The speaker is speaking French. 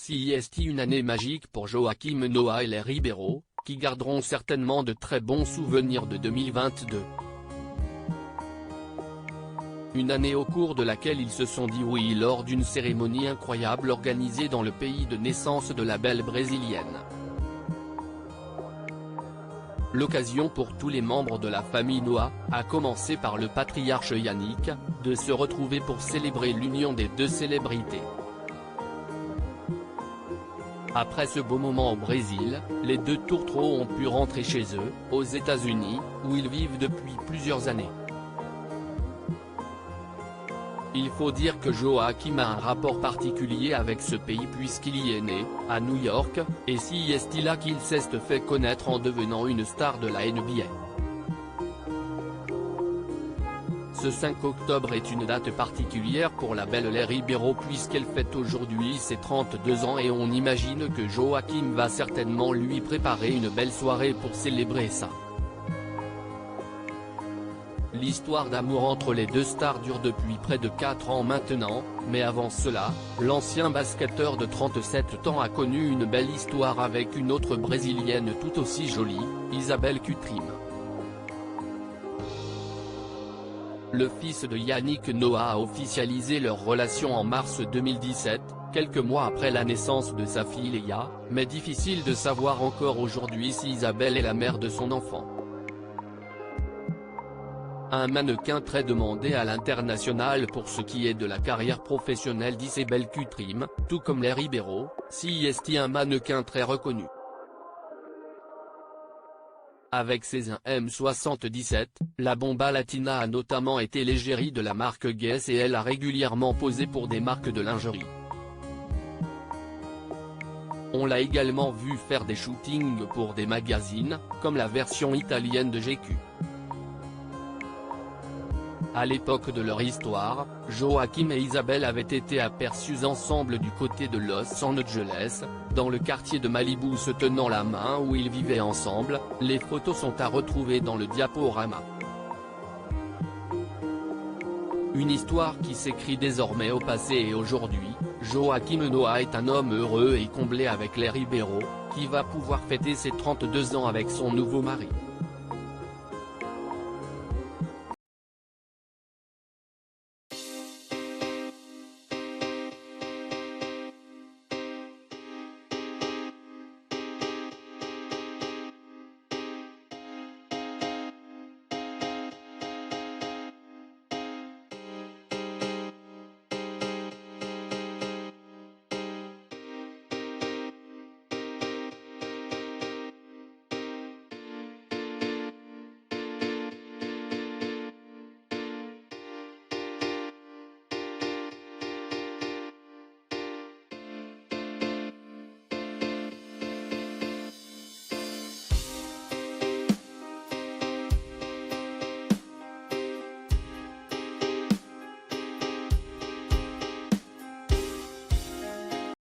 CIST, une année magique pour Joaquim Noah et les Ribeiro, qui garderont certainement de très bons souvenirs de 2022. Une année au cours de laquelle ils se sont dit oui lors d'une cérémonie incroyable organisée dans le pays de naissance de la belle brésilienne. L'occasion pour tous les membres de la famille Noah, à commencer par le patriarche Yannick, de se retrouver pour célébrer l'union des deux célébrités. Après ce beau moment au Brésil, les deux tourtereaux ont pu rentrer chez eux, aux États-Unis, où ils vivent depuis plusieurs années. Il faut dire que Joaquim a un rapport particulier avec ce pays puisqu'il y est né, à New York, et si est là qu'il s'est fait connaître en devenant une star de la NBA. Ce 5 octobre est une date particulière pour la belle Les Ribeiro puisqu'elle fête aujourd'hui ses 32 ans et on imagine que Joaquim va certainement lui préparer une belle soirée pour célébrer ça. L'histoire d'amour entre les deux stars dure depuis près de 4 ans maintenant, mais avant cela, l'ancien basketteur de 37 ans a connu une belle histoire avec une autre brésilienne tout aussi jolie, Isabelle Cutrim. Le fils de Yannick Noah a officialisé leur relation en mars 2017, quelques mois après la naissance de sa fille Léa, mais difficile de savoir encore aujourd'hui si Isabelle est la mère de son enfant. Un mannequin très demandé à l'international pour ce qui est de la carrière professionnelle d'Isabelle Cutrim, tout comme les Ribeiro, CIST, un mannequin très reconnu. Avec ses 1m77, la bomba latina a notamment été l'égérie de la marque Guess et elle a régulièrement posé pour des marques de lingerie. On l'a également vu faire des shootings pour des magazines, comme la version italienne de GQ. À l'époque de leur histoire, Joaquim et Isabelle avaient été aperçus ensemble du côté de Los Angeles, dans le quartier de Malibu se tenant la main où ils vivaient ensemble. Les photos sont à retrouver dans le diaporama. Une histoire qui s'écrit désormais au passé et aujourd'hui. Joaquim Noah est un homme heureux et comblé avec les Ribeiro, qui va pouvoir fêter ses 32 ans avec son nouveau mari.